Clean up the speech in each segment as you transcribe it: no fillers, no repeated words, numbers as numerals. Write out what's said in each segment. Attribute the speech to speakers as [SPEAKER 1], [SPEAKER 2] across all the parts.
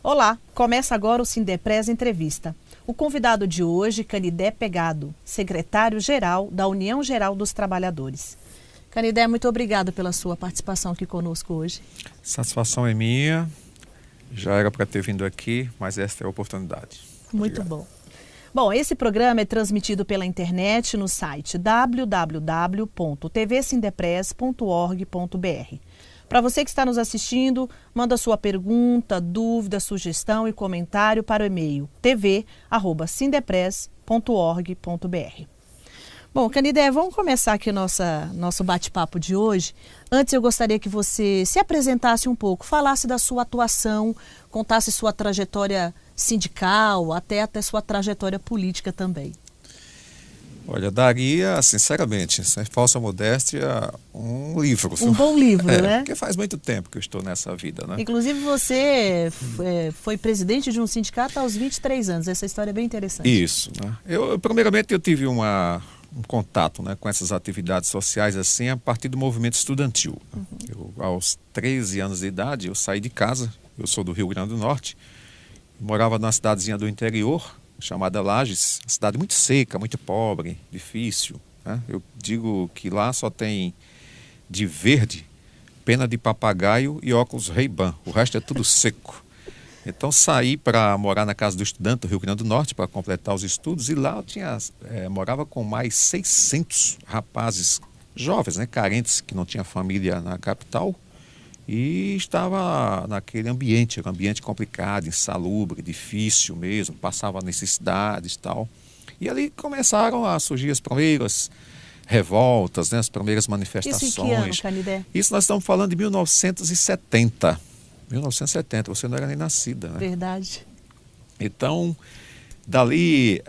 [SPEAKER 1] Olá, começa agora o Sindepres Entrevista. O convidado de hoje, Canidé Pegado, secretário-geral da União Geral dos Trabalhadores. Canidé, muito obrigado pela sua participação aqui conosco hoje.
[SPEAKER 2] Satisfação é minha, já era para ter vindo aqui, mas esta é a oportunidade.
[SPEAKER 1] Muito bom. Bom, esse programa é transmitido pela internet no site www.tvsindepres.org.br. Para você que está nos assistindo, manda sua pergunta, dúvida, sugestão e comentário para o e-mail tv@sindepres.org.br. Bom, Canidé, vamos começar aqui o nosso bate-papo de hoje. Antes eu gostaria que você se apresentasse um pouco, falasse da sua atuação, contasse sua trajetória sindical, até sua trajetória política também.
[SPEAKER 2] Olha, daria, sinceramente, sem falsa modéstia, um livro.
[SPEAKER 1] Um bom livro, né?
[SPEAKER 2] Porque faz muito tempo que eu estou nessa vida, né?
[SPEAKER 1] Inclusive você foi presidente de um sindicato aos 23 anos. Essa história é bem interessante.
[SPEAKER 2] Isso, né? Primeiramente, eu tive um contato, né, com essas atividades sociais assim a partir do movimento estudantil. Aos 13 anos de idade, eu saí de casa, eu sou do Rio Grande do Norte, morava numa cidadezinha do interior, chamada Lages, uma cidade muito seca, muito pobre, difícil, né? Eu digo que lá só tem de verde, pena de papagaio e óculos Ray-Ban, o resto é tudo seco. Então saí para morar na casa do estudante do Rio Grande do Norte para completar os estudos e lá eu morava com mais 600 rapazes jovens, né, carentes, que não tinha família na capital e estava naquele ambiente, era um ambiente complicado, insalubre, difícil mesmo, passava necessidades e tal. E ali começaram a surgir as primeiras revoltas, né, as primeiras manifestações.
[SPEAKER 1] Isso em que ano, Canidé?
[SPEAKER 2] Isso nós estamos falando de 1970. 1970, você não era nem nascida, né?
[SPEAKER 1] Verdade.
[SPEAKER 2] Então, dali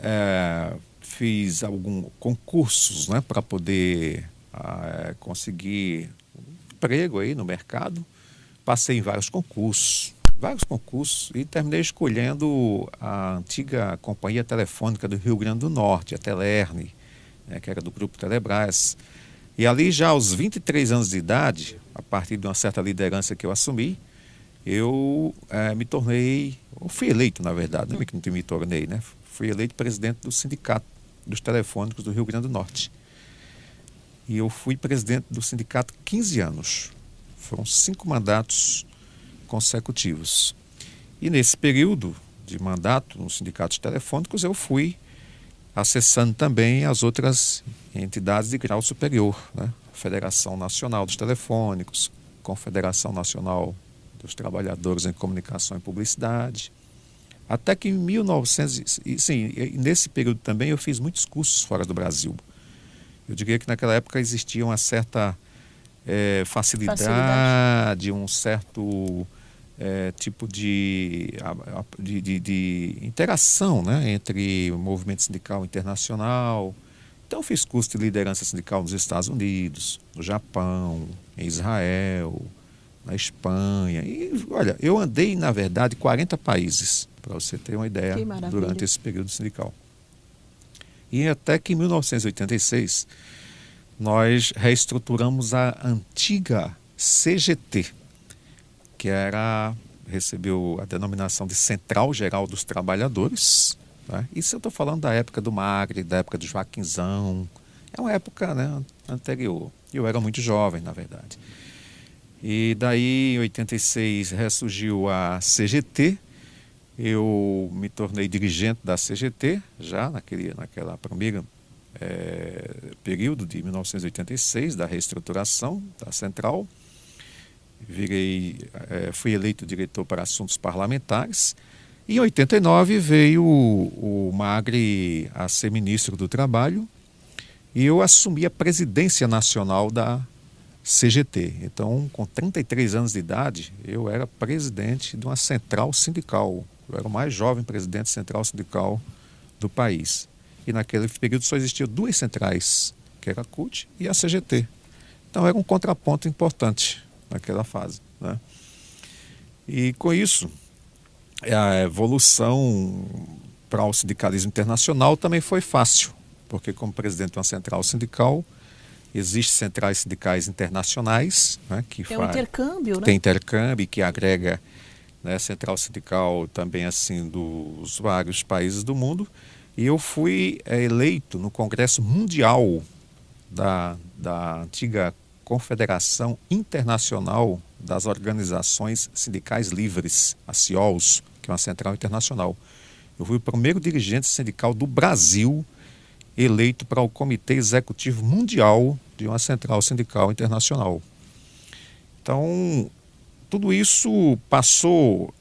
[SPEAKER 2] fiz alguns concursos, né, para poder conseguir um emprego aí no mercado. Passei em vários concursos e terminei escolhendo a antiga companhia telefônica do Rio Grande do Norte, a Telerne, né, que era do grupo Telebrás. E ali já aos 23 anos de idade, a partir de uma certa liderança que eu assumi, eu fui eleito, na verdade, não me tornei, né? Fui eleito presidente do Sindicato dos Telefônicos do Rio Grande do Norte. E eu fui presidente do sindicato 15 anos. Foram 5 mandatos consecutivos. E nesse período de mandato nos sindicatos telefônicos, eu fui acessando também as outras entidades de grau superior, né? Federação Nacional dos Telefônicos, Confederação Nacional dos Trabalhadores em Comunicação e Publicidade, até que em 1900, nesse período também eu fiz muitos cursos fora do Brasil. Eu diria que naquela época existia uma certa facilidade, um certo tipo de interação, né, entre o movimento sindical internacional. Então eu fiz curso de liderança sindical nos Estados Unidos, no Japão, em Israel, na Espanha. E, olha, eu andei, na verdade, 40 países, para você ter uma ideia, durante esse período sindical. E até que em 1986, nós reestruturamos a antiga CGT, que recebeu a denominação de Central Geral dos Trabalhadores. Né? Isso eu estou falando da época do Magre, da época do Joaquinzão. É uma época, né, anterior. Eu era muito jovem, na verdade. E daí, em 86, ressurgiu a CGT. Eu me tornei dirigente da CGT, já naquela primeira período de 1986, da reestruturação da Central. Fui eleito diretor para assuntos parlamentares. E em 89 veio o Magre a ser ministro do Trabalho e eu assumi a presidência nacional da CGT. Então, com 33 anos de idade, eu era presidente de uma central sindical. Eu era o mais jovem presidente central sindical do país. E naquele período só existiam 2 centrais, que era a CUT e a CGT. Então, era um contraponto importante naquela fase, né? E com isso, a evolução para o sindicalismo internacional também foi fácil, porque como presidente de uma central sindical, existem centrais sindicais internacionais, né, que
[SPEAKER 1] tem um intercâmbio, né?
[SPEAKER 2] Tem intercâmbio que agrega né, central sindical também assim dos vários países do mundo, e eu fui eleito no Congresso Mundial da antiga Confederação Internacional das Organizações Sindicais Livres, a CIOLS, que é uma central internacional. Eu fui o primeiro dirigente sindical do Brasil eleito para o Comitê Executivo Mundial de uma central sindical internacional. Então, tudo isso passou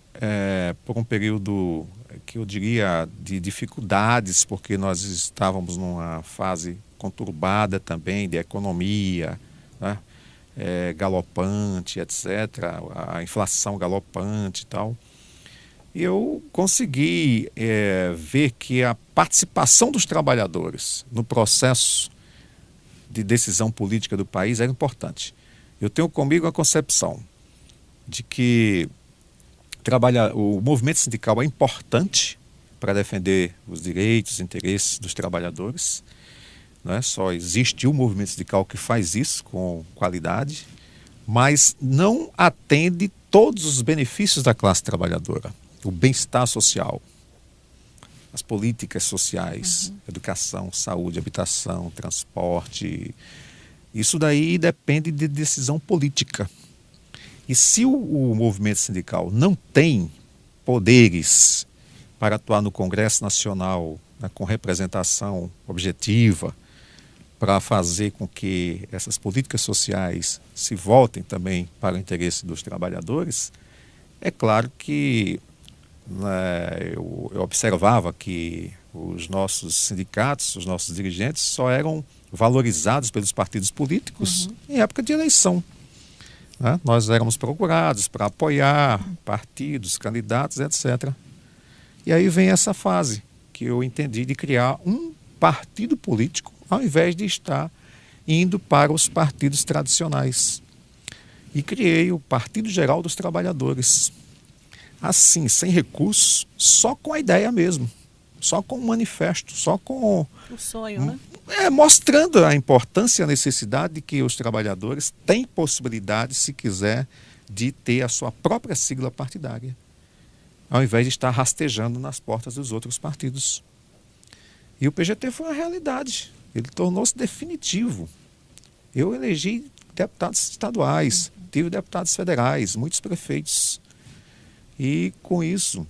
[SPEAKER 2] por um período que eu diria de dificuldades, porque nós estávamos numa fase conturbada também de economia, né? Galopante, etc., a inflação galopante e tal. E eu consegui ver que a participação dos trabalhadores no processo de decisão política do país era importante. Eu tenho comigo a concepção de que o movimento sindical é importante para defender os direitos e interesses dos trabalhadores. Não é? Só existe um movimento sindical que faz isso com qualidade, mas não atende todos os benefícios da classe trabalhadora. O bem-estar social, as políticas sociais, educação, saúde, habitação, transporte. Isso daí depende de decisão política. E se o movimento sindical não tem poderes para atuar no Congresso Nacional, né, com representação objetiva, para fazer com que essas políticas sociais se voltem também para o interesse dos trabalhadores, é claro que eu observava que os nossos sindicatos, os nossos dirigentes só eram valorizados pelos partidos políticos em época de eleição. Né? Nós éramos procurados para apoiar partidos, candidatos, etc. E aí vem essa fase que eu entendi de criar um partido político ao invés de estar indo para os partidos tradicionais. E criei o Partido Geral dos Trabalhadores. Assim, sem recursos, só com a ideia mesmo, só com o manifesto, só com
[SPEAKER 1] o sonho, né?
[SPEAKER 2] Mostrando a importância e a necessidade de que os trabalhadores têm possibilidade, se quiser, de ter a sua própria sigla partidária, ao invés de estar rastejando nas portas dos outros partidos. E o PGT foi uma realidade, ele tornou-se definitivo. Eu elegi deputados estaduais, tive deputados federais, muitos prefeitos. E com isso,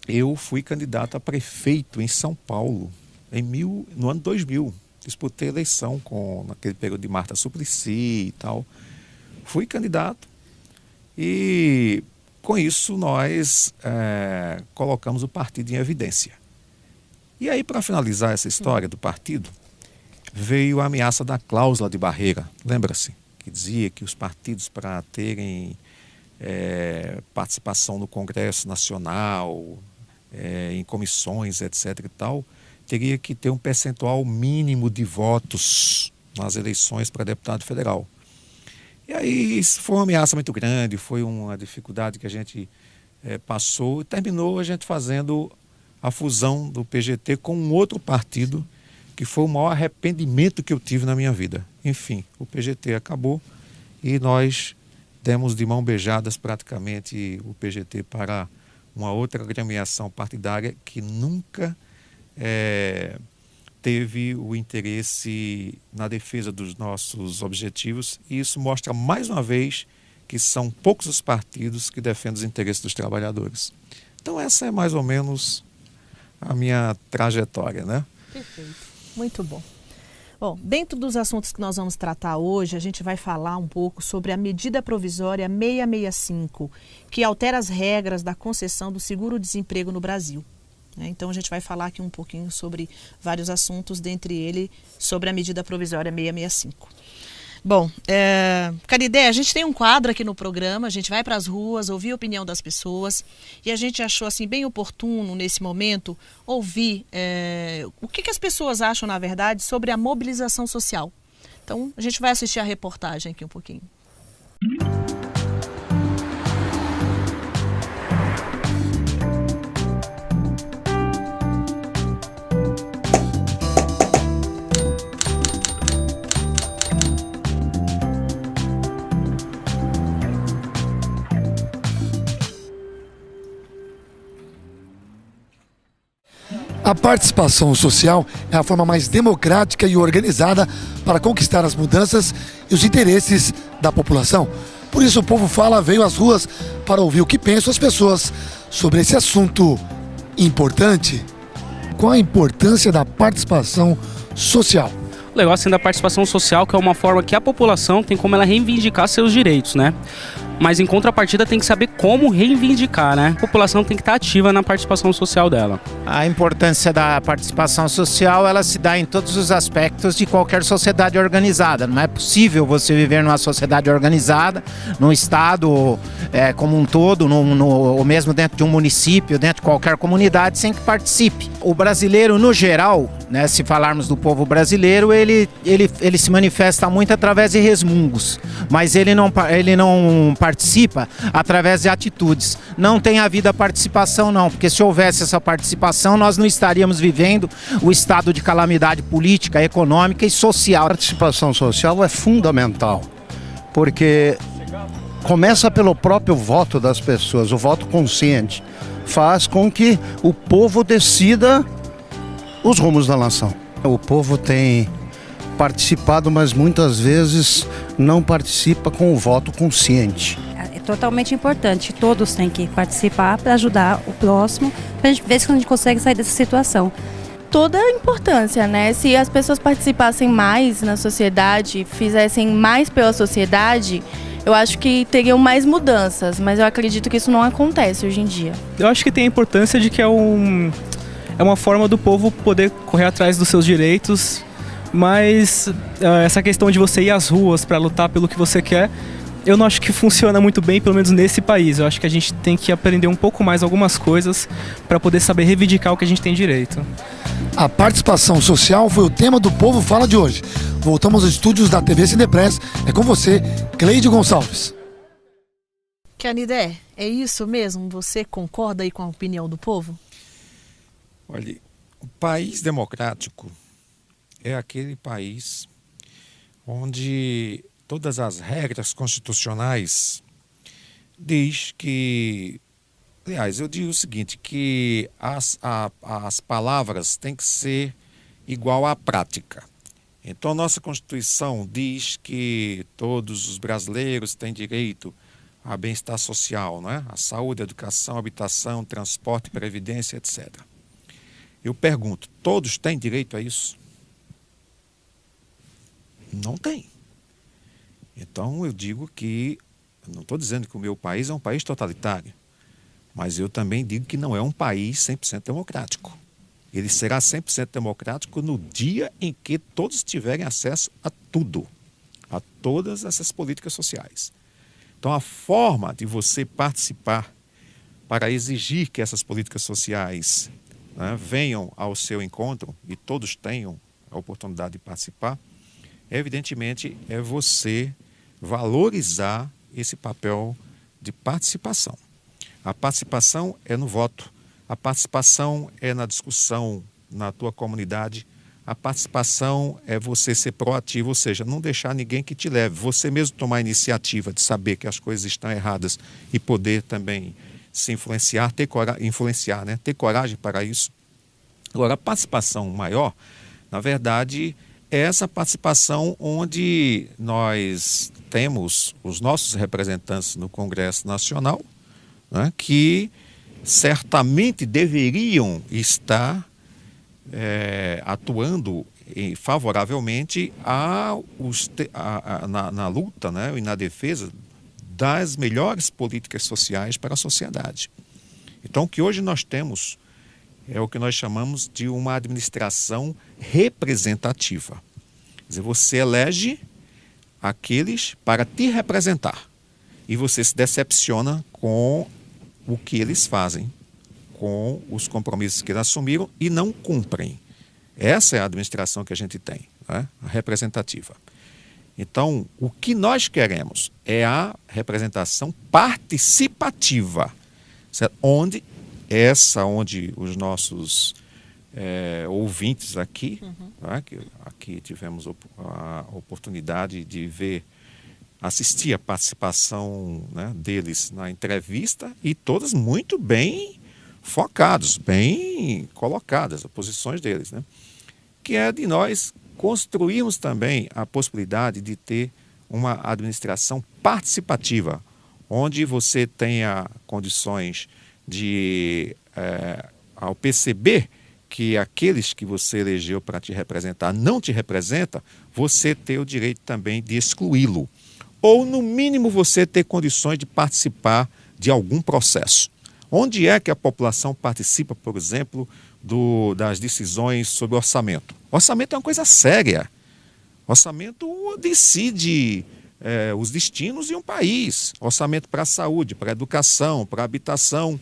[SPEAKER 2] eu fui candidato a prefeito em São Paulo, no ano 2000. Disputei eleição naquele período de Marta Suplicy e tal. Fui candidato e com isso nós colocamos o partido em evidência. E aí, para finalizar essa história do partido, veio a ameaça da cláusula de barreira. Lembra-se? Que dizia que os partidos, para terem participação no Congresso Nacional, em comissões, etc. e tal, teria que ter um percentual mínimo de votos nas eleições para deputado federal. E aí isso foi uma ameaça muito grande, foi uma dificuldade que a gente passou e terminou a gente fazendo a fusão do PGT com um outro partido, que foi o maior arrependimento que eu tive na minha vida. Enfim, o PGT acabou e nós demos de mão beijadas praticamente o PGT para uma outra agremiação partidária que nunca teve o interesse na defesa dos nossos objetivos, e isso mostra mais uma vez que são poucos os partidos que defendem os interesses dos trabalhadores. Então essa é mais ou menos a minha trajetória, né?
[SPEAKER 1] Perfeito, muito bom. Bom, dentro dos assuntos que nós vamos tratar hoje, a gente vai falar um pouco sobre a medida provisória 665, que altera as regras da concessão do seguro-desemprego no Brasil. Então a gente vai falar aqui um pouquinho sobre vários assuntos, dentre eles sobre a medida provisória 665. Bom, Canidé, a gente tem um quadro aqui no programa, a gente vai para as ruas, ouvir a opinião das pessoas, e a gente achou assim bem oportuno nesse momento ouvir o que as pessoas acham, na verdade, sobre a mobilização social. Então a gente vai assistir a reportagem aqui um pouquinho.
[SPEAKER 3] A participação social é a forma mais democrática e organizada para conquistar as mudanças e os interesses da população. Por isso o Povo Fala veio às ruas para ouvir o que pensam as pessoas sobre esse assunto importante. Qual a importância da participação social?
[SPEAKER 4] O legal assim da participação social que é uma forma que a população tem como ela reivindicar seus direitos, né? Mas em contrapartida tem que saber como reivindicar, né? A população tem que estar ativa na participação social dela.
[SPEAKER 5] A importância da participação social, ela se dá em todos os aspectos de qualquer sociedade organizada. Não é possível você viver numa sociedade organizada, num estado como um todo, ou mesmo dentro de um município, dentro de qualquer comunidade, sem que participe. O brasileiro, no geral, né, se falarmos do povo brasileiro, ele se manifesta muito através de resmungos, mas ele não participa através de atitudes. Não tem havido a participação não, porque se houvesse essa participação, nós não estaríamos vivendo o estado de calamidade política, econômica e social.
[SPEAKER 6] A participação social é fundamental, porque começa pelo próprio voto das pessoas, o voto consciente. Faz com que o povo decida os rumos da nação. O povo tem participado, mas muitas vezes não participa com o voto consciente.
[SPEAKER 7] É totalmente importante, todos têm que participar para ajudar o próximo, para a gente ver se a gente consegue sair dessa situação.
[SPEAKER 8] Toda a importância, né? Se as pessoas participassem mais na sociedade, fizessem mais pela sociedade, eu acho que teriam mais mudanças, mas eu acredito que isso não acontece hoje em dia.
[SPEAKER 9] Eu acho que tem a importância de que é uma forma do povo poder correr atrás dos seus direitos, mas essa questão de você ir às ruas para lutar pelo que você quer, eu não acho que funciona muito bem, pelo menos nesse país. Eu acho que a gente tem que aprender um pouco mais algumas coisas para poder saber reivindicar o que a gente tem direito.
[SPEAKER 3] A participação social foi o tema do Povo Fala de hoje. Voltamos aos estúdios da TV Cinepress. É com você, Cleide Gonçalves.
[SPEAKER 1] Canidé, é isso mesmo? Você concorda aí com a opinião do povo?
[SPEAKER 2] Olha, o país democrático é aquele país onde todas as regras constitucionais diz que, aliás, eu digo o seguinte, que as palavras têm que ser igual à prática. Então, nossa Constituição diz que todos os brasileiros têm direito a bem-estar social, não é? A saúde, a educação, a habitação, transporte, previdência, etc. Eu pergunto, todos têm direito a isso? Não tem. Então eu digo que, não estou dizendo que o meu país é um país totalitário, mas eu também digo que não é um país 100% democrático. Ele será 100% democrático no dia em que todos tiverem acesso a tudo, a todas essas políticas sociais. Então a forma de você participar para exigir que essas políticas sociais, né, venham ao seu encontro e todos tenham a oportunidade de participar, evidentemente é você valorizar esse papel de participação. A participação é no voto, a participação é na discussão na tua comunidade, a participação é você ser proativo, ou seja, não deixar ninguém que te leve, você mesmo tomar a iniciativa de saber que as coisas estão erradas e poder também se influenciar, ter coragem para isso. Agora, a participação maior, na verdade, é essa participação onde nós temos os nossos representantes no Congresso Nacional, né, que certamente deveriam estar atuando favoravelmente na luta, né, e na defesa das melhores políticas sociais para a sociedade. Então, o que hoje nós temos é o que nós chamamos de uma administração representativa. Quer dizer, você elege aqueles para te representar e você se decepciona com o que eles fazem, com os compromissos que eles assumiram e não cumprem. Essa é a administração que a gente tem, né? A representativa. Então, o que nós queremos é a representação participativa, certo? Onde os nossos ouvintes aqui, né, que aqui tivemos a oportunidade de assistir a participação, né, deles na entrevista e todas muito bem focados, bem colocadas, as posições deles, né? Que é de nós construirmos também a possibilidade de ter uma administração participativa, onde você tenha condições de, ao perceber que aqueles que você elegeu para te representar não te representa, você ter o direito também de excluí-lo. Ou, no mínimo, você ter condições de participar de algum processo. Onde é que a população participa, por exemplo, das decisões sobre orçamento? Orçamento é uma coisa séria. Orçamento decide os destinos de um país. Orçamento para a saúde, para a educação, para a habitação.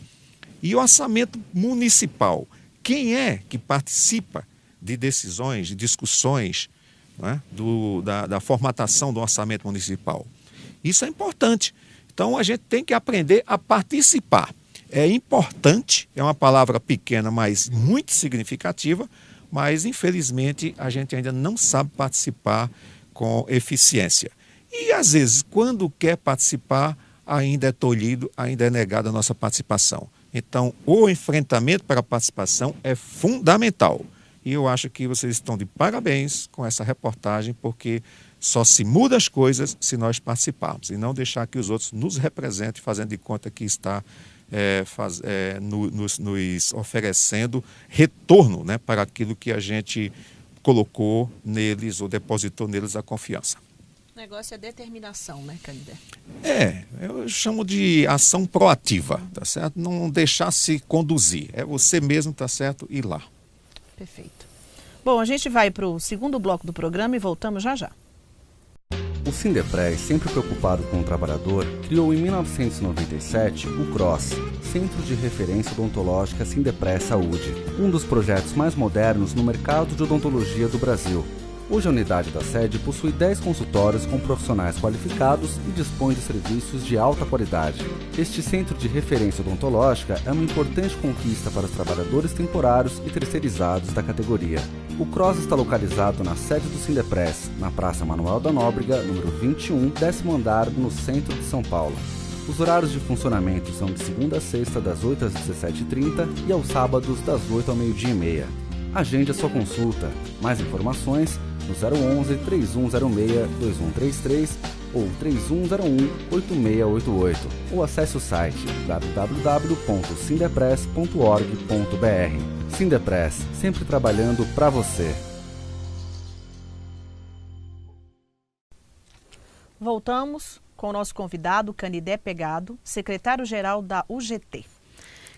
[SPEAKER 2] E orçamento municipal. Quem é que participa de decisões, de discussões, né, da formatação do orçamento municipal? Isso é importante. Então, a gente tem que aprender a participar. É importante, é uma palavra pequena, mas muito significativa, mas, infelizmente, a gente ainda não sabe participar com eficiência. E, às vezes, quando quer participar, ainda é tolhido, ainda é negada a nossa participação. Então, o enfrentamento para a participação é fundamental. E eu acho que vocês estão de parabéns com essa reportagem, porque só se muda as coisas se nós participarmos e não deixar que os outros nos representem, fazendo de conta que está nos oferecendo retorno, né, para aquilo que a gente colocou neles ou depositou neles a confiança.
[SPEAKER 1] O negócio é determinação, né, Canidé?
[SPEAKER 2] Eu chamo de ação proativa, tá certo? Não deixar se conduzir. É você mesmo, tá certo? Ir lá.
[SPEAKER 1] Perfeito. Bom, a gente vai para o segundo bloco do programa e voltamos já já.
[SPEAKER 10] O Sindepres, sempre preocupado com o trabalhador, criou em 1997 o CROSS, Centro de Referência Odontológica Sindepres Saúde, um dos projetos mais modernos no mercado de odontologia do Brasil. Hoje a unidade da sede possui 10 consultórios com profissionais qualificados e dispõe de serviços de alta qualidade. Este centro de referência odontológica é uma importante conquista para os trabalhadores temporários e terceirizados da categoria. O CROSS está localizado na sede do Sindepres, na Praça Manuel da Nóbrega, número 21, 10º andar, no centro de São Paulo. Os horários de funcionamento são de segunda a sexta, das 8 às 17h30 e aos sábados, das 8 ao meio-dia e meia. Agende a sua consulta. Mais informações no 011 3106 2133 ou 3101 8688 ou acesse o site www.sindepres.org.br. Sindepres, sempre trabalhando para você.
[SPEAKER 1] Voltamos com o nosso convidado, Canidé Pegado, secretário-geral da UGT.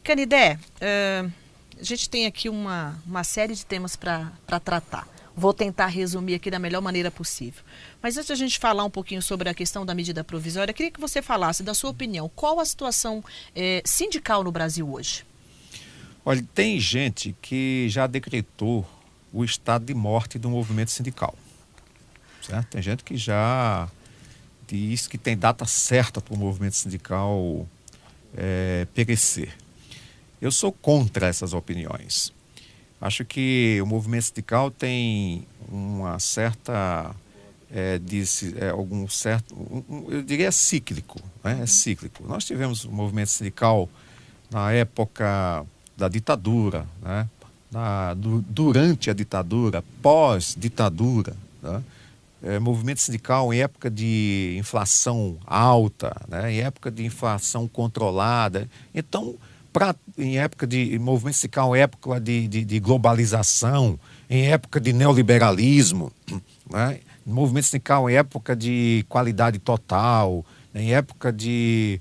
[SPEAKER 1] Canidé, a gente tem aqui uma série de temas para tratar. Vou tentar resumir aqui da melhor maneira possível. Mas antes de a gente falar um pouquinho sobre a questão da medida provisória, eu queria que você falasse da sua opinião. Qual a situação sindical no Brasil hoje?
[SPEAKER 2] Olha, tem gente que já decretou o estado de morte do movimento sindical. Certo? Tem gente que já diz que tem data certa para o movimento sindical perecer. Eu sou contra essas opiniões. Acho que o movimento sindical tem uma certa, eu diria cíclico, né? É cíclico. Nós tivemos o movimento sindical na época da ditadura, né? Durante a ditadura, pós-ditadura, né? Movimento sindical em época de inflação alta, né? Em época de inflação controlada. Então, em época de movimento sindical, em época de globalização, em época de neoliberalismo, né? Movimento sindical em época de qualidade total, em época de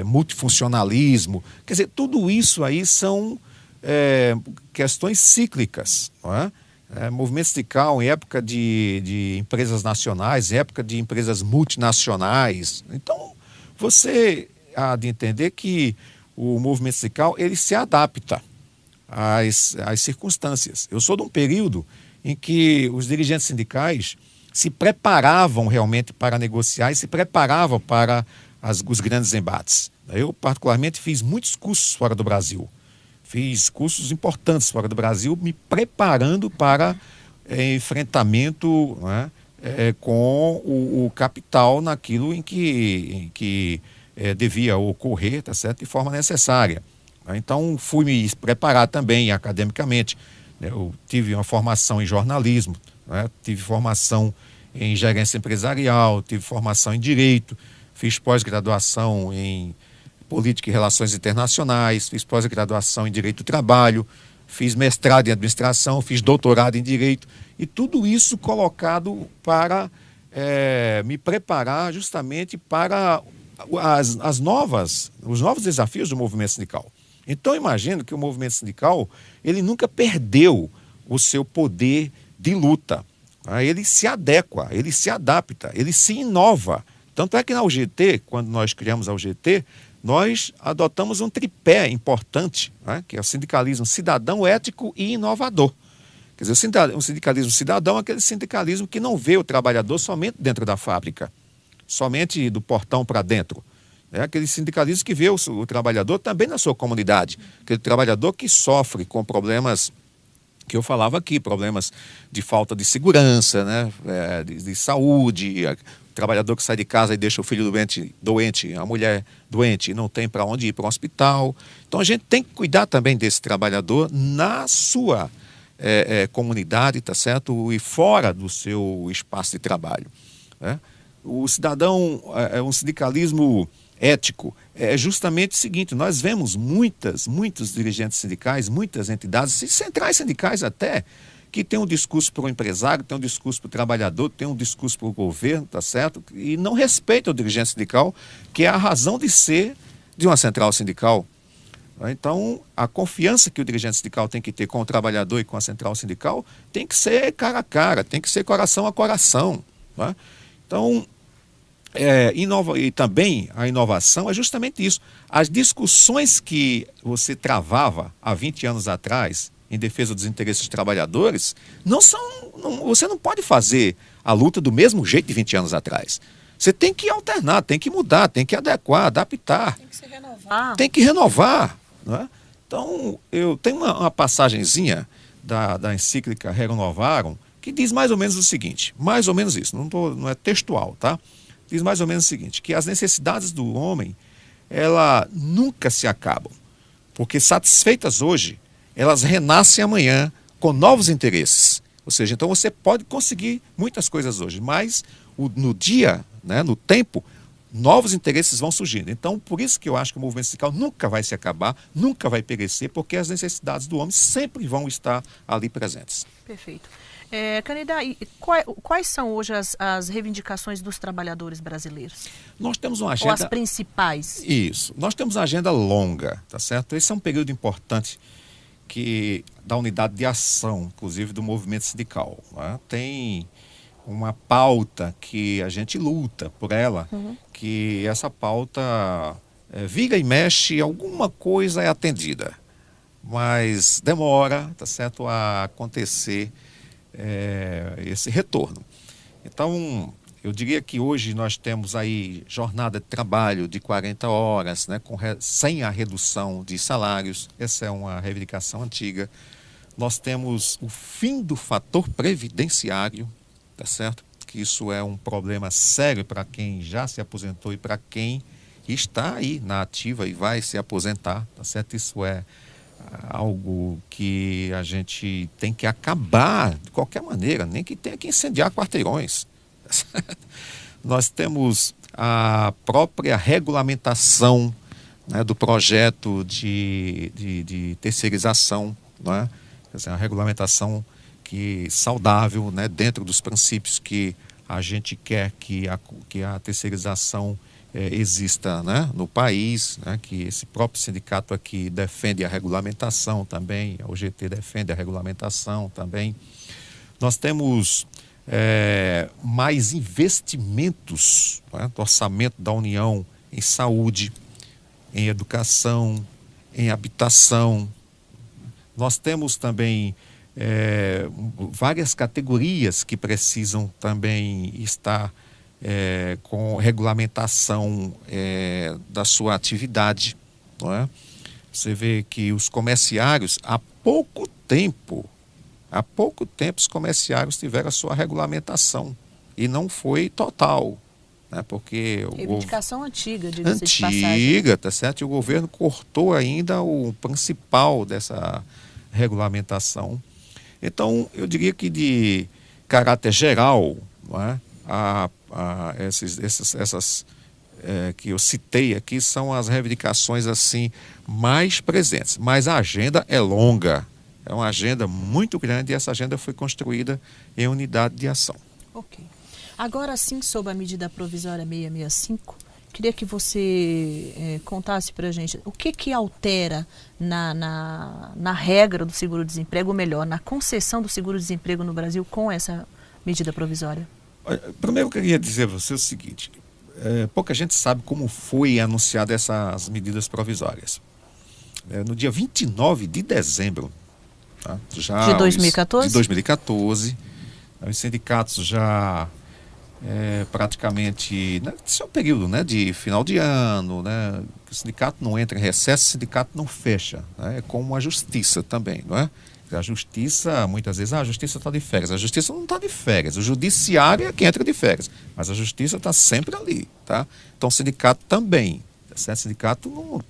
[SPEAKER 2] multifuncionalismo. Quer dizer, tudo isso aí são questões cíclicas, não é? Movimento sindical em época de empresas nacionais, em época de empresas multinacionais. Então, você há de entender que o movimento sindical, ele se adapta às circunstâncias. Eu sou de um período em que os dirigentes sindicais se preparavam realmente para negociar e se preparavam para os grandes embates. Eu, particularmente, fiz muitos cursos fora do Brasil. Fiz cursos importantes fora do Brasil, me preparando para enfrentamento, né, com o capital naquilo em que devia ocorrer, tá certo, de forma necessária. Então, fui me preparar também academicamente. Eu tive uma formação em jornalismo, né? Tive formação em gerência empresarial, tive formação em direito, fiz pós-graduação em política e relações internacionais, fiz pós-graduação em direito do trabalho, fiz mestrado em administração, fiz doutorado em direito, e tudo isso colocado para me preparar justamente para os novos desafios do movimento sindical. Então, imagino que o movimento sindical, ele nunca perdeu o seu poder de luta. Ele se adequa, ele se adapta, ele se inova. Tanto é que na UGT, quando nós criamos a UGT, nós adotamos um tripé importante, né, que é o sindicalismo cidadão, ético e inovador. Quer dizer, o sindicalismo cidadão é aquele sindicalismo que não vê o trabalhador somente dentro da fábrica, somente do portão para dentro. É aquele sindicalismo que vê o trabalhador também na sua comunidade, aquele trabalhador que sofre com problemas que eu falava aqui, problemas de falta de segurança, né, de saúde, o trabalhador que sai de casa e deixa o filho doente, a mulher doente e não tem para onde ir para o hospital. Então a gente tem que cuidar também desse trabalhador na sua comunidade, tá certo? E fora do seu espaço de trabalho, né? O cidadão é um sindicalismo ético. É justamente o seguinte: nós vemos muitos dirigentes sindicais, muitas entidades, centrais sindicais até, que tem um discurso para o empresário, tem um discurso para o trabalhador, tem um discurso para o governo, tá certo? E não respeita o dirigente sindical, que é a razão de ser de uma central sindical. Então, a confiança que o dirigente sindical tem que ter com o trabalhador e com a central sindical tem que ser cara a cara, tem que ser coração a coração, né? Então, e também a inovação é justamente isso. As discussões que você travava há 20 anos atrás em defesa dos interesses dos trabalhadores, você não pode fazer a luta do mesmo jeito de 20 anos atrás. Você tem que alternar, tem que mudar, tem que adequar, adaptar. Tem que se renovar. Tem que renovar, né? Então, eu tenho uma passagenzinha da encíclica Rerum Novarum que diz mais ou menos o seguinte, mais ou menos isso, não é textual, tá? Diz mais ou menos o seguinte, que as necessidades do homem, elas nunca se acabam, porque satisfeitas hoje, elas renascem amanhã com novos interesses. Ou seja, então você pode conseguir muitas coisas hoje, mas no dia, né, no tempo, novos interesses vão surgindo. Então, por isso que eu acho que o movimento sindical nunca vai se acabar, nunca vai perecer, porque as necessidades do homem sempre vão estar ali presentes.
[SPEAKER 1] Perfeito. Canida, quais são hoje as reivindicações dos trabalhadores brasileiros?
[SPEAKER 2] Nós temos uma agenda...
[SPEAKER 1] Ou as principais?
[SPEAKER 2] Isso. Nós temos uma agenda longa, tá certo? Esse é um período importante da unidade de ação, inclusive do movimento sindical, né? Tem uma pauta que a gente luta por ela, que essa pauta vira e mexe, alguma coisa é atendida, mas demora, tá certo, a acontecer esse retorno. Então, eu diria que hoje nós temos aí jornada de trabalho de 40 horas, né, sem a redução de salários. Essa é uma reivindicação antiga. Nós temos o fim do fator previdenciário, tá certo? Que isso é um problema sério para quem já se aposentou e para quem está aí na ativa e vai se aposentar, tá certo? Isso é algo que a gente tem que acabar de qualquer maneira, nem que tenha que incendiar quarteirões. Nós temos a própria regulamentação, né, do projeto de terceirização, né? Quer dizer, a regulamentação saudável, né, dentro dos princípios que a gente quer que a terceirização exista, né, no país, né, que esse próprio sindicato aqui defende a regulamentação também, a UGT defende a regulamentação também. Nós temos mais investimentos, né, do orçamento da União em saúde, em educação, em habitação. Nós temos também várias categorias que precisam também estar com regulamentação da sua atividade, não é? Você vê que os comerciários, há pouco tempo os comerciários tiveram a sua regulamentação e não foi total, né? Porque
[SPEAKER 1] reivindicação antiga, diga-se de passagem.
[SPEAKER 2] Antiga, tá certo? E o governo cortou ainda o principal dessa regulamentação. Então, eu diria que de caráter geral, não é? Essas que eu citei aqui são as reivindicações assim mais presentes. Mas a agenda é longa, é uma agenda muito grande e essa agenda foi construída em unidade de ação.
[SPEAKER 1] Ok. Agora sim, sobre a medida provisória 665, queria que você contasse para a gente o que altera na regra do seguro-desemprego, ou melhor, na concessão do seguro-desemprego no Brasil com essa medida provisória.
[SPEAKER 2] Primeiro eu queria dizer a você o seguinte, pouca gente sabe como foi anunciada essas medidas provisórias. No dia 29 de dezembro, tá? Já
[SPEAKER 1] de 2014?
[SPEAKER 2] De 2014, os sindicatos já praticamente, né, esse é um período, né, de final de ano, né, o sindicato não entra em recesso, o sindicato não fecha, né, é como a justiça também, não é? A justiça, muitas vezes, a justiça está de férias. A justiça não está de férias. O judiciário é quem entra de férias. Mas a justiça está sempre ali, tá? Então o sindicato também. O sindicato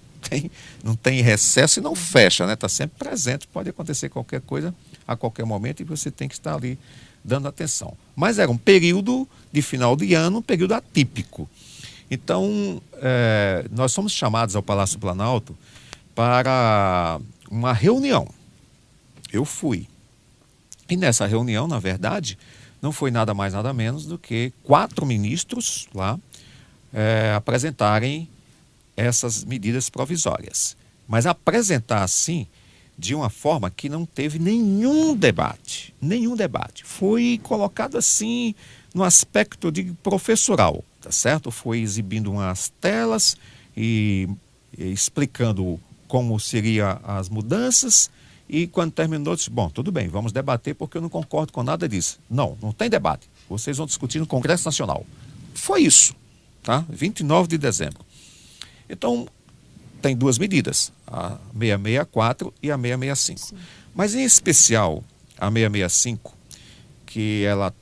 [SPEAKER 2] não tem recesso e não fecha, né? Está sempre presente. Pode acontecer qualquer coisa a qualquer momento e você tem que estar ali dando atenção. Mas era um período de final de ano, um período atípico. Então, nós somos chamados ao Palácio Planalto para uma reunião. Eu fui. E nessa reunião, na verdade, não foi nada mais, nada menos do que 4 ministros lá apresentarem essas medidas provisórias. Mas apresentar assim, de uma forma que não teve nenhum debate. Nenhum debate. Foi colocado assim, no aspecto de professoral, tá certo? Foi exibindo umas telas e explicando como seriam as mudanças. E quando terminou, disse, bom, tudo bem, vamos debater porque eu não concordo com nada disso. Não tem debate. Vocês vão discutir no Congresso Nacional. Foi isso, tá? 29 de dezembro. Então, tem 2 medidas, a 664 e a 665. Sim. Mas, em especial, a 665, que ela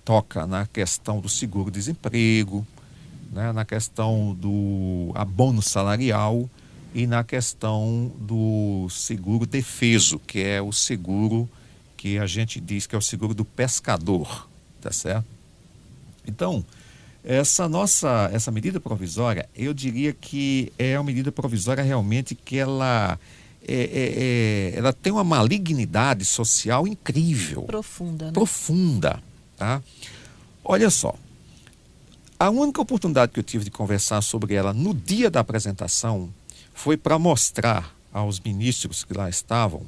[SPEAKER 2] toca na questão do seguro-desemprego, né, na questão do abono salarial, e na questão do seguro defeso, que é o seguro que a gente diz que é o seguro do pescador, tá certo? Então, essa medida provisória, eu diria que é uma medida provisória realmente que ela tem uma malignidade social incrível.
[SPEAKER 1] Profunda, né?
[SPEAKER 2] Profunda, tá? Olha só, a única oportunidade que eu tive de conversar sobre ela no dia da apresentação foi para mostrar aos ministros que lá estavam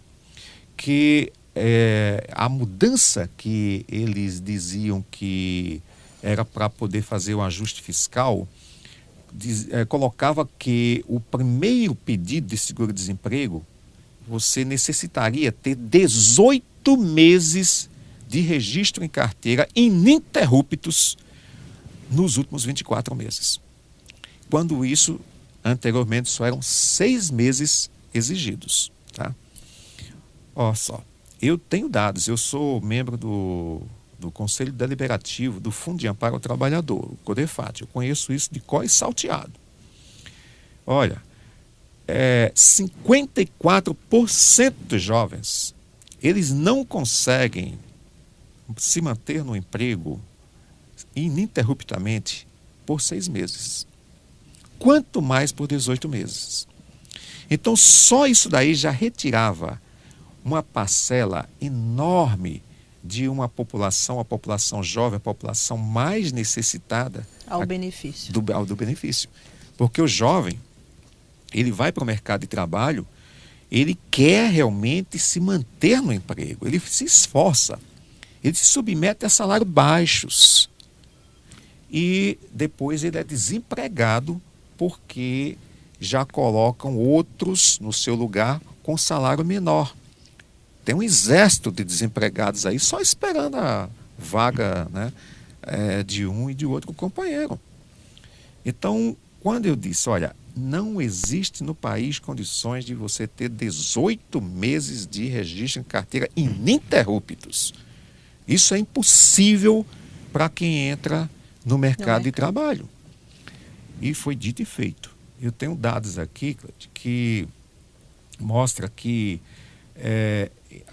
[SPEAKER 2] que a mudança que eles diziam que era para poder fazer o ajuste fiscal, colocava que o primeiro pedido de seguro-desemprego, você necessitaria ter 18 meses de registro em carteira ininterruptos nos últimos 24 meses. Quando isso, anteriormente, só eram 6 meses exigidos. Tá? Olha só, eu tenho dados, eu sou membro do Conselho Deliberativo do Fundo de Amparo ao Trabalhador, o CODEFAT. Eu conheço isso de có e salteado. Olha, 54% dos jovens, eles não conseguem se manter no emprego ininterruptamente por 6 meses. Quanto mais por 18 meses. Então, só isso daí já retirava uma parcela enorme de uma população, a população jovem, a população mais necessitada
[SPEAKER 1] ao benefício.
[SPEAKER 2] Do benefício. Porque o jovem, ele vai para o mercado de trabalho, ele quer realmente se manter no emprego, ele se esforça, ele se submete a salários baixos. E depois ele é desempregado porque já colocam outros no seu lugar com salário menor. Tem um exército de desempregados aí só esperando a vaga, né, de um e de outro companheiro. Então, quando eu disse, olha, não existe no país condições de você ter 18 meses de registro em carteira ininterruptos. Isso é impossível para quem entra no mercado de trabalho. E foi dito e feito. Eu tenho dados aqui, Cleide, que mostra que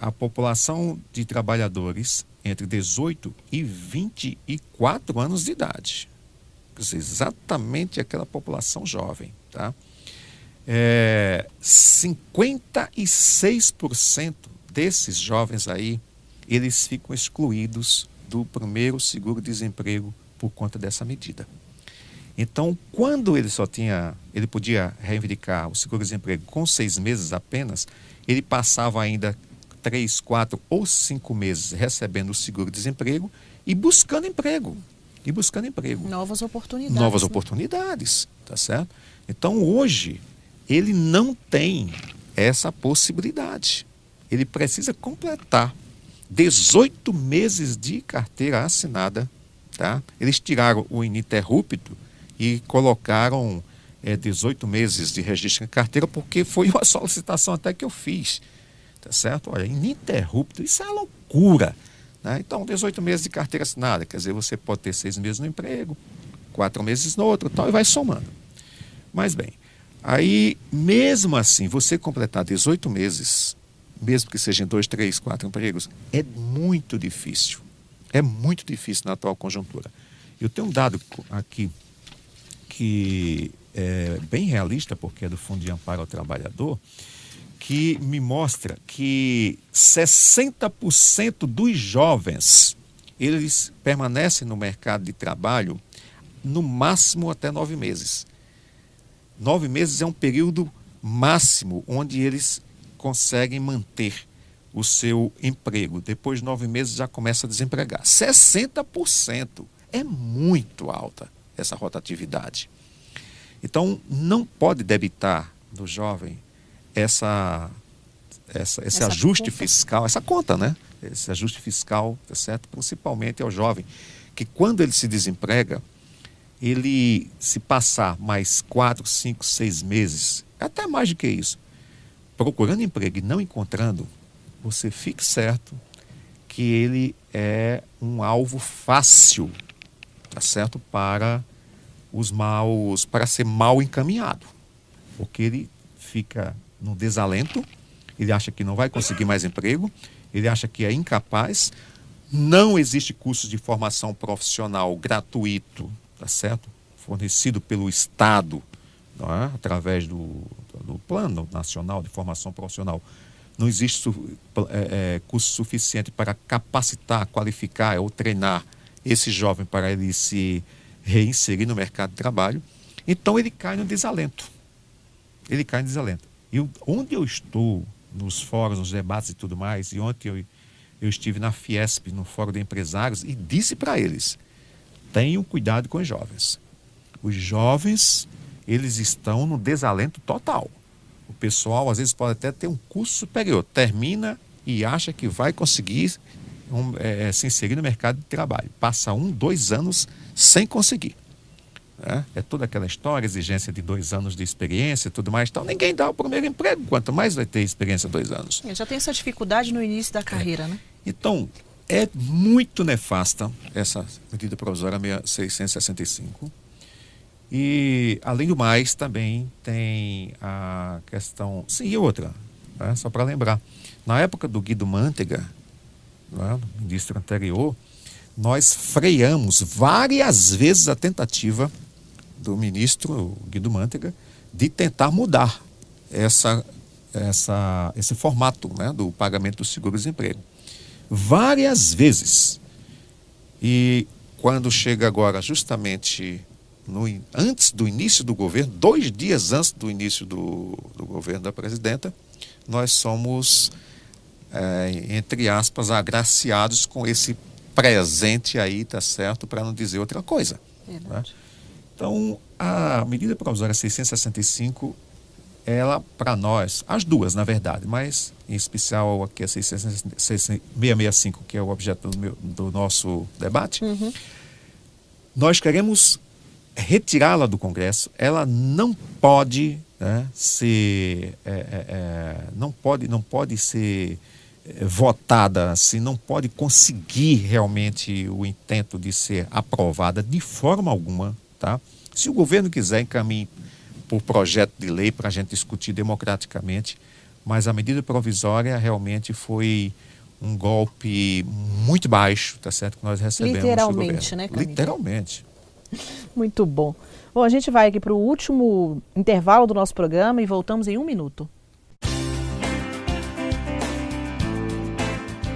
[SPEAKER 2] a população de trabalhadores entre 18 e 24 anos de idade, quer dizer, exatamente aquela população jovem, tá? 56% desses jovens aí, eles ficam excluídos do primeiro seguro-desemprego por conta dessa medida. Então, quando ele podia reivindicar o seguro-desemprego com 6 meses apenas, ele passava ainda 3, 4 ou 5 meses recebendo o seguro-desemprego e buscando emprego.
[SPEAKER 1] Novas oportunidades.
[SPEAKER 2] Novas
[SPEAKER 1] né?
[SPEAKER 2] oportunidades, tá certo? Então, hoje, ele não tem essa possibilidade. Ele precisa completar 18 meses de carteira assinada, tá? Eles tiraram o ininterrupto e colocaram 18 meses de registro em carteira, porque foi uma solicitação até que eu fiz, tá certo? Olha, ininterrupto, isso é loucura, né? Então, 18 meses de carteira assinada, quer dizer, você pode ter 6 meses no emprego, 4 meses no outro, tal, e vai somando. Mas bem, aí, mesmo assim, você completar 18 meses, mesmo que sejam 2, 3, 4 empregos, é muito difícil. É muito difícil na atual conjuntura. Eu tenho um dado aqui que é bem realista, porque é do Fundo de Amparo ao Trabalhador, que me mostra que 60% dos jovens, eles permanecem no mercado de trabalho no máximo até 9 meses. 9 meses é um período máximo onde eles conseguem manter o seu emprego. Depois de 9 meses já começa a desempregar. 60% é muito alta essa rotatividade. Então, não pode debitar do jovem esse ajuste fiscal, essa conta, né? Esse ajuste fiscal, tá certo? Principalmente ao jovem, que quando ele se desemprega, ele se passar mais 4, 5, 6 meses, até mais do que isso, procurando emprego e não encontrando, você fique certo que ele é um alvo fácil, tá certo? Para ser mal encaminhado. Porque ele fica no desalento, ele acha que não vai conseguir mais emprego, ele acha que é incapaz, não existe curso de formação profissional gratuito, tá certo? Fornecido pelo Estado, não é? Através do Plano Nacional de Formação Profissional. Não existe curso suficiente para capacitar, qualificar ou treinar esse jovem para ele se reinserir no mercado de trabalho. Então ele cai no desalento. E onde eu estou, nos fóruns, nos debates e tudo mais, e ontem eu estive na Fiesp, no Fórum de Empresários, e disse para eles, tenham cuidado com os jovens. Os jovens, eles estão no desalento total. O pessoal, às vezes, pode até ter um curso superior, termina e acha que vai conseguir se inserir no mercado de trabalho. Passa 1, 2 anos sem conseguir. É toda aquela história, exigência de 2 anos de experiência e tudo mais. Então, ninguém dá o primeiro emprego, quanto mais vai ter experiência 2 anos.
[SPEAKER 1] Já tem essa dificuldade no início da carreira, né?
[SPEAKER 2] Então, é muito nefasta essa medida provisória 665. E, além do mais, também tem a questão... Sim, e outra, né? Só para lembrar. Na época do Guido Mantega, né, ministro anterior, nós freamos várias vezes a tentativa do ministro Guido Mantega de tentar mudar esse formato, né, do pagamento do seguro-desemprego. Várias vezes. E quando chega agora justamente antes do início do governo, 2 dias antes do início do governo da presidenta, nós somos, entre aspas, agraciados com esse presente aí, tá certo, para não dizer outra coisa. Né? Então, a medida provisória 665, ela, para nós, as duas, na verdade, mas em especial aqui a 665, que é o objeto do nosso debate, nós queremos retirá-la do Congresso. Ela não pode, né, não pode ser votada assim, não pode conseguir realmente o intento de ser aprovada de forma alguma, tá? Se o governo quiser, encaminhe por projeto de lei para a gente discutir democraticamente, mas a medida provisória realmente foi um golpe muito baixo, tá certo, que nós recebemos do governo.
[SPEAKER 1] Literalmente, né, Canide?
[SPEAKER 2] Literalmente.
[SPEAKER 1] Muito bom. Bom, a gente vai aqui para o último intervalo do nosso programa e voltamos em 1 minuto.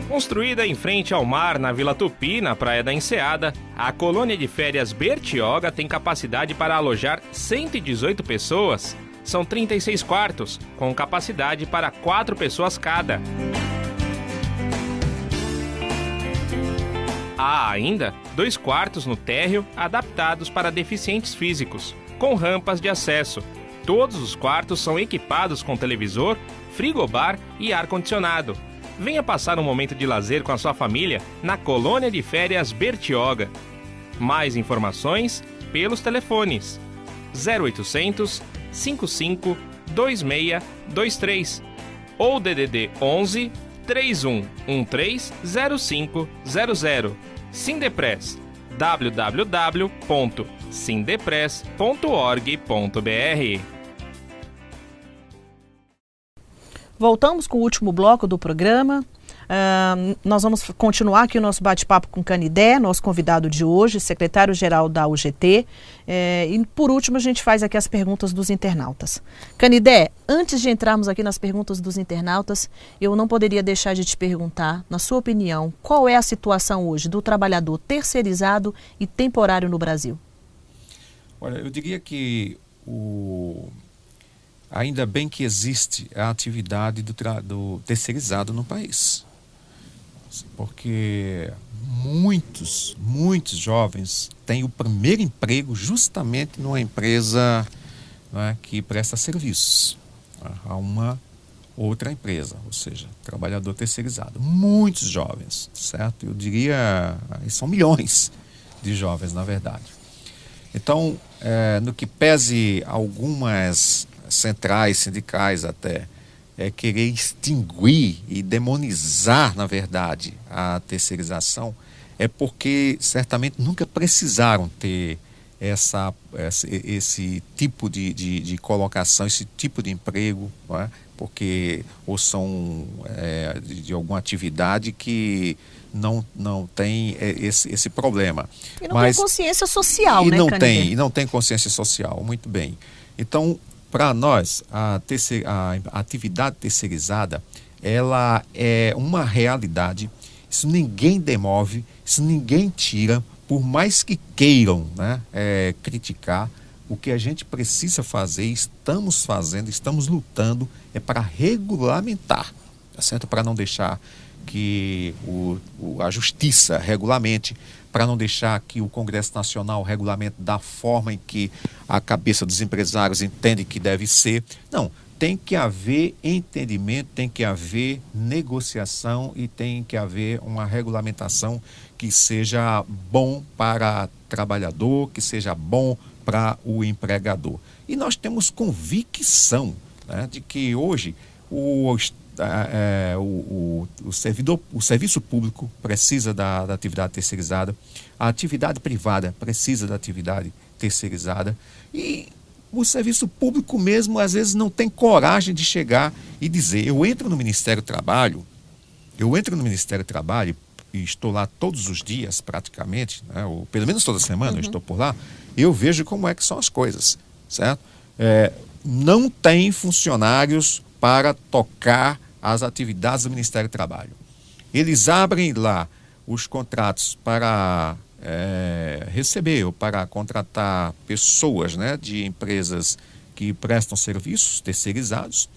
[SPEAKER 11] Construída em frente ao mar na Vila Tupi, na Praia da Enseada, a colônia de férias Bertioga tem capacidade para alojar 118 pessoas. São 36 quartos, com capacidade para 4 pessoas cada. Há ainda 2 quartos no térreo adaptados para deficientes físicos, com rampas de acesso. Todos os quartos são equipados com televisor, frigobar e ar-condicionado. Venha passar um momento de lazer com a sua família na colônia de férias Bertioga. Mais informações pelos telefones 0800 55 2623 ou DDD 11 3113 0500. Sindepress, www.sindepress.org.br.
[SPEAKER 1] Voltamos com o último bloco do programa. Nós vamos continuar aqui o nosso bate-papo com Canidé, nosso convidado de hoje, secretário-geral da UGT. E por último a gente faz aqui as perguntas dos internautas. Canidé, antes de entrarmos aqui nas perguntas dos internautas, eu não poderia deixar de te perguntar, na sua opinião, qual é a situação hoje do trabalhador terceirizado e temporário no Brasil?
[SPEAKER 2] Olha, eu diria que ainda bem que existe a atividade do terceirizado no país. Porque muitos jovens têm o primeiro emprego justamente numa empresa, né, que presta serviços a uma outra empresa, ou seja, trabalhador terceirizado. Muitos jovens, certo? Eu diria, são milhões de jovens, na verdade. Então, no que pese algumas centrais, sindicais até, querer extinguir e demonizar, na verdade, a terceirização, é porque certamente nunca precisaram ter esse tipo de colocação, esse tipo de emprego, não é? Porque ou são de alguma atividade que não tem esse problema.
[SPEAKER 1] E não tem consciência social, né,
[SPEAKER 2] Canidé? E não tem consciência social, muito bem. Então, para nós, a atividade terceirizada, ela é uma realidade, isso ninguém demove, isso ninguém tira, por mais que queiram, né, criticar. O que a gente precisa fazer, estamos fazendo, estamos lutando, é para regulamentar, tá certo? Para não deixar que a justiça regulamente, para não deixar que o Congresso Nacional regulamente da forma em que a cabeça dos empresários entende que deve ser. Não, tem que haver entendimento, tem que haver negociação e tem que haver uma regulamentação que seja bom para o trabalhador, que seja bom para o empregador. E nós temos convicção, né, de que hoje o serviço público precisa da atividade terceirizada, a atividade privada precisa da atividade terceirizada e o serviço público mesmo às vezes não tem coragem de chegar e dizer: eu entro no Ministério do Trabalho e estou lá todos os dias praticamente, né, ou pelo menos toda semana eu estou por lá, eu vejo como é que são as coisas, certo? Não tem funcionários para tocar as atividades do Ministério do Trabalho. Eles abrem lá os contratos para receber ou para contratar pessoas, né, de empresas que prestam serviços terceirizados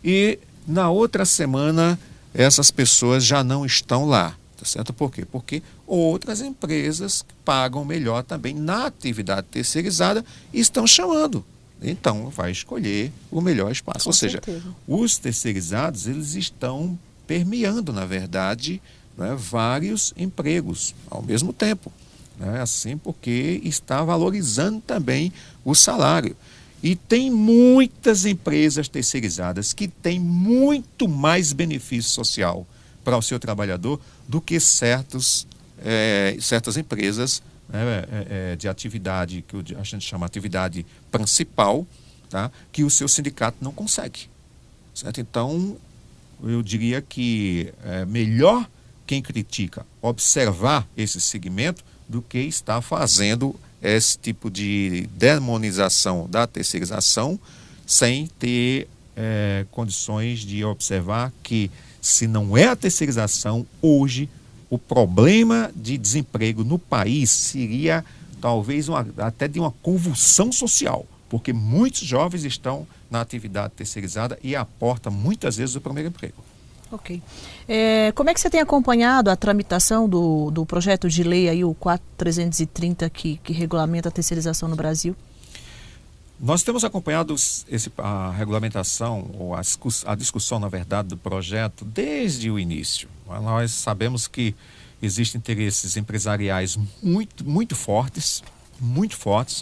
[SPEAKER 2] e na outra semana essas pessoas já não estão lá, tá certo? Por quê? Porque outras empresas pagam melhor também na atividade terceirizada e estão chamando. Então, vai escolher o melhor espaço.
[SPEAKER 1] Com
[SPEAKER 2] Ou seja,
[SPEAKER 1] certeza.
[SPEAKER 2] os terceirizados, eles estão permeando, na verdade, né, vários empregos ao mesmo tempo. Né, assim, porque está valorizando também o salário. E tem muitas empresas terceirizadas que têm muito mais benefício social para o seu trabalhador do que certas empresas né, de atividade, que a gente chama atividade principal, tá, que o seu sindicato não consegue. Certo? Então, eu diria que é melhor quem critica observar esse segmento do que estar fazendo esse tipo de demonização da terceirização sem ter condições de observar que, se não é a terceirização, hoje o problema de desemprego no país seria talvez até de uma convulsão social, porque muitos jovens estão na atividade terceirizada e aporta muitas vezes o primeiro emprego.
[SPEAKER 1] Ok. Como é que você tem acompanhado a tramitação do projeto de lei aí, o 4330, que regulamenta a terceirização no Brasil?
[SPEAKER 2] Nós temos acompanhado a regulamentação, ou a discussão, na verdade, do projeto desde o início. Nós sabemos que existem interesses empresariais muito fortes,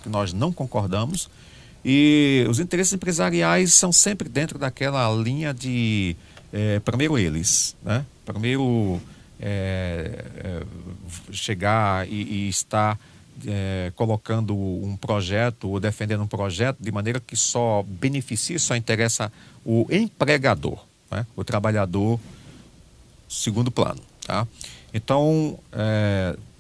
[SPEAKER 2] que nós não concordamos, e os interesses empresariais são sempre dentro daquela linha de primeiro eles, né? Primeiro chegar e estar colocando um projeto ou defendendo um projeto de maneira que só beneficia, só interessa o empregador, né? O trabalhador, segundo plano, tá? Então,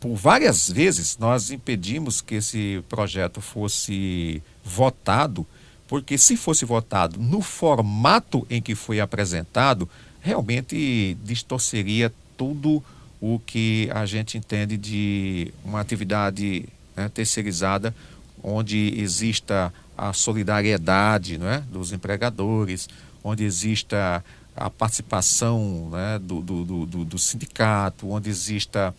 [SPEAKER 2] por várias vezes nós impedimos que esse projeto fosse votado, porque se fosse votado no formato em que foi apresentado, realmente distorceria tudo o que a gente entende de uma atividade, né, terceirizada, onde exista a solidariedade, não é, dos empregadores, onde exista a participação, né, do sindicato, onde exista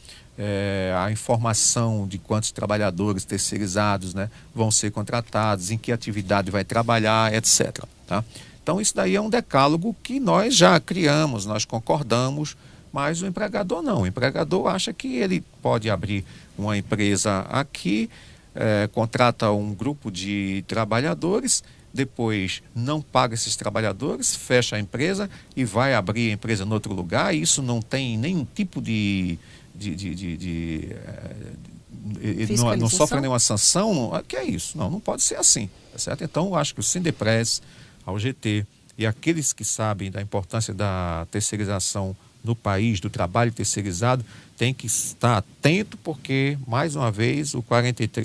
[SPEAKER 2] a informação de quantos trabalhadores terceirizados, né, vão ser contratados, em que atividade vai trabalhar, etc. Tá? Então, isso daí é um decálogo que nós já criamos, nós concordamos, mas o empregador não. O empregador acha que ele pode abrir uma empresa aqui, contrata um grupo de trabalhadores, depois não paga esses trabalhadores, fecha a empresa e vai abrir a empresa em outro lugar, e isso não tem nenhum tipo não sofre nenhuma sanção. Que é isso? Não pode ser assim, tá certo? Então, eu acho que o Sindepres, a UGT e aqueles que sabem da importância da terceirização no país, do trabalho terceirizado, tem que estar atento, porque, mais uma vez,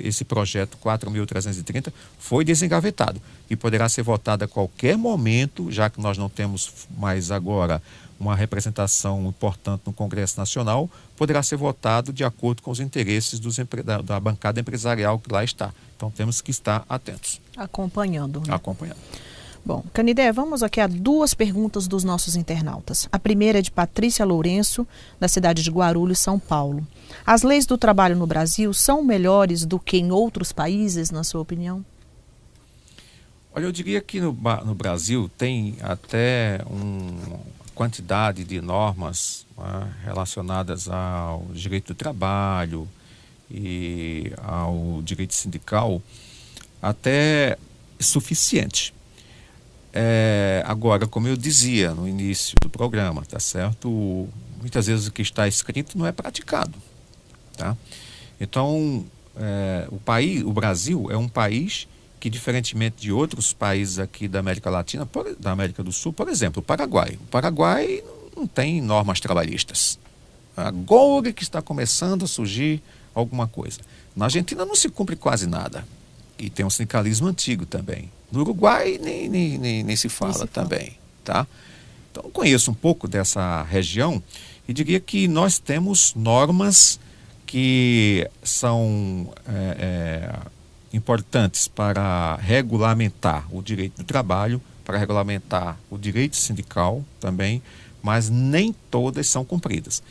[SPEAKER 2] esse projeto 4.330 foi desengavetado e poderá ser votado a qualquer momento, já que nós não temos mais agora uma representação importante no Congresso Nacional, poderá ser votado de acordo com os interesses da bancada empresarial que lá está. Então, temos que estar atentos.
[SPEAKER 1] Acompanhando. Né?
[SPEAKER 2] Acompanhando.
[SPEAKER 1] Bom, Canidé, vamos aqui a duas perguntas dos nossos internautas. A primeira é de Patrícia Lourenço, da cidade de Guarulhos, São Paulo. As leis do trabalho no Brasil são melhores do que em outros países, na sua opinião?
[SPEAKER 2] Olha, eu diria que no Brasil tem até uma quantidade de normas, né, relacionadas ao direito do trabalho e ao direito sindical até suficiente. Agora, como eu dizia no início do programa, tá certo? Muitas vezes o que está escrito não é praticado, tá? Então, o Brasil é um país que, diferentemente de outros países aqui da América Latina, da América do Sul, por exemplo, o Paraguai. O Paraguai não tem normas trabalhistas. Agora que está começando a surgir alguma coisa. Na Argentina não se cumpre quase nada. E tem um sindicalismo antigo também. No Uruguai nem se fala também, tá? Então, eu conheço um pouco dessa região e diria que nós temos normas que são importantes para regulamentar o direito do trabalho, para regulamentar o direito sindical também, mas nem todas são cumpridas.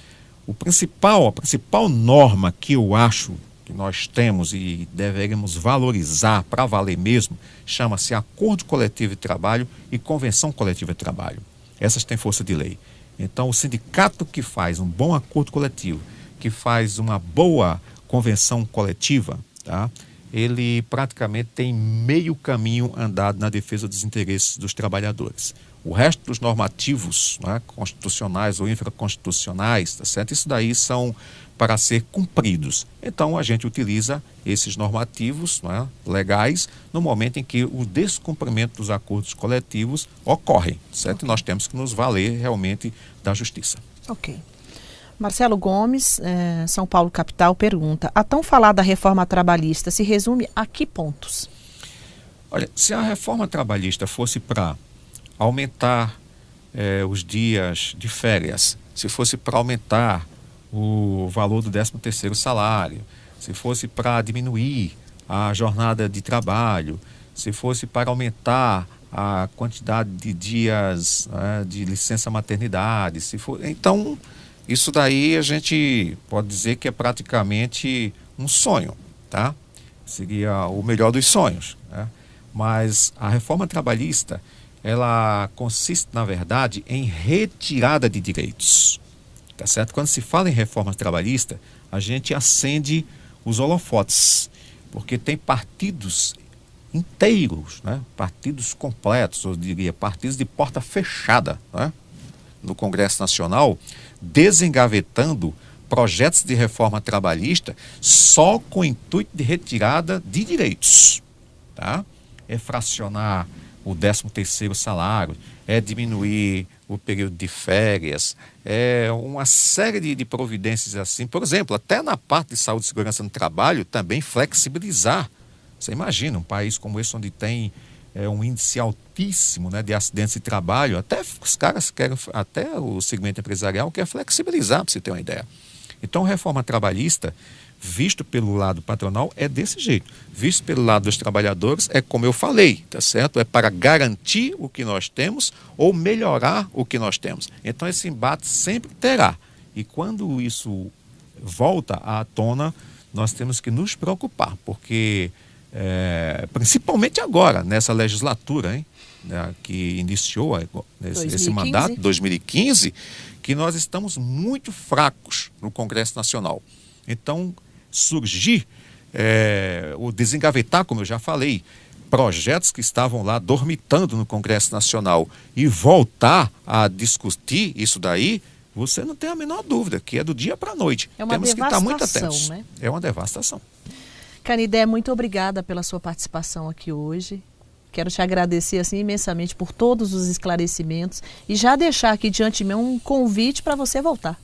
[SPEAKER 2] A principal norma que eu acho que nós temos e deveríamos valorizar para valer mesmo, chama-se Acordo Coletivo de Trabalho e Convenção Coletiva de Trabalho. Essas têm força de lei. Então, o sindicato que faz um bom acordo coletivo, que faz uma boa convenção coletiva, tá? ele praticamente tem meio caminho andado na defesa dos interesses dos trabalhadores. O resto dos normativos, né, constitucionais ou infraconstitucionais, tá certo? Isso daí são para ser cumpridos. Então, a gente utiliza esses normativos, né, legais no momento em que o descumprimento dos acordos coletivos ocorre, certo? E nós temos que nos valer realmente da justiça.
[SPEAKER 1] Ok. Marcelo Gomes, São Paulo Capital, pergunta: a tão falada reforma trabalhista se resume a que pontos?
[SPEAKER 2] Olha, se a reforma trabalhista fosse para aumentar os dias de férias, se fosse para aumentar o valor do 13º salário, se fosse para diminuir a jornada de trabalho, se fosse para aumentar a quantidade de dias de licença maternidade, então isso daí a gente pode dizer que é praticamente um sonho, tá? Seria o melhor dos sonhos, né? Mas a reforma trabalhista, ela consiste, na verdade, em retirada de direitos, tá certo? Quando se fala em reforma trabalhista, a gente acende os holofotes, porque tem partidos inteiros, né? Partidos completos, eu diria, partidos de porta fechada, né? No Congresso Nacional, desengavetando projetos de reforma trabalhista só com o intuito de retirada de direitos, tá? É fracionar o 13º salário, é diminuir o período de férias, é uma série de providências assim. Por exemplo, até na parte de saúde e segurança no trabalho, também flexibilizar. Você imagina um país como esse, onde tem um índice altíssimo, né, de acidentes de trabalho, até os caras querem, até o segmento empresarial quer flexibilizar, para você ter uma ideia. Então, reforma trabalhista, visto pelo lado patronal, é desse jeito. Visto pelo lado dos trabalhadores, é como eu falei, tá certo? É para garantir o que nós temos ou melhorar o que nós temos. Então, esse embate sempre terá. E quando isso volta à tona, nós temos que nos preocupar, porque principalmente agora, nessa legislatura, hein, né, que iniciou esse mandato, 2015, que nós estamos muito fracos no Congresso Nacional. Então, surgir, o desengavetar, como eu já falei, projetos que estavam lá dormitando no Congresso Nacional e voltar a discutir isso daí, você não tem a menor dúvida que é do dia para a noite. Temos que estar muito atentos. Né? É uma devastação.
[SPEAKER 1] Canidé, muito obrigada pela sua participação aqui hoje. Quero te agradecer assim, imensamente por todos os esclarecimentos e já deixar aqui de antemão um convite para você voltar.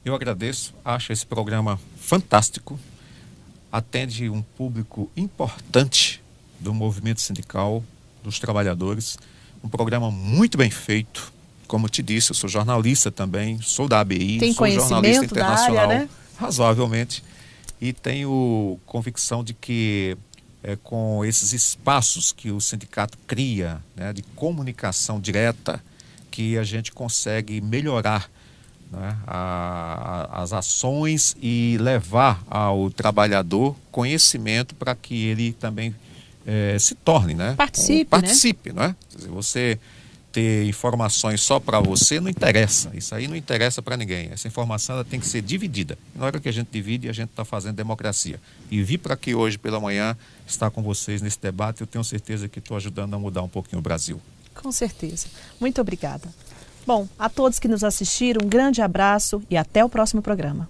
[SPEAKER 2] Eu agradeço, acho esse programa fantástico, atende um público importante do movimento sindical, dos trabalhadores, um programa muito bem feito. Como eu te disse, eu sou jornalista também, sou da ABI, sou jornalista internacional,
[SPEAKER 1] da área, né?
[SPEAKER 2] Razoavelmente, e tenho convicção de que com esses espaços que o sindicato cria, né, de comunicação direta, que a gente consegue melhorar, né, as ações e levar ao trabalhador conhecimento para que ele também se torne, né? Participe, né? Quer dizer, você ter informações só para você não interessa. Isso aí não interessa para ninguém. Essa informação ela tem que ser dividida. Na hora que a gente divide, a gente está fazendo democracia. E vir para aqui hoje pela manhã estar com vocês nesse debate, eu tenho certeza que estou ajudando a mudar um pouquinho o Brasil.
[SPEAKER 1] Com certeza. Muito obrigada. Bom, a todos que nos assistiram, um grande abraço e até o próximo programa.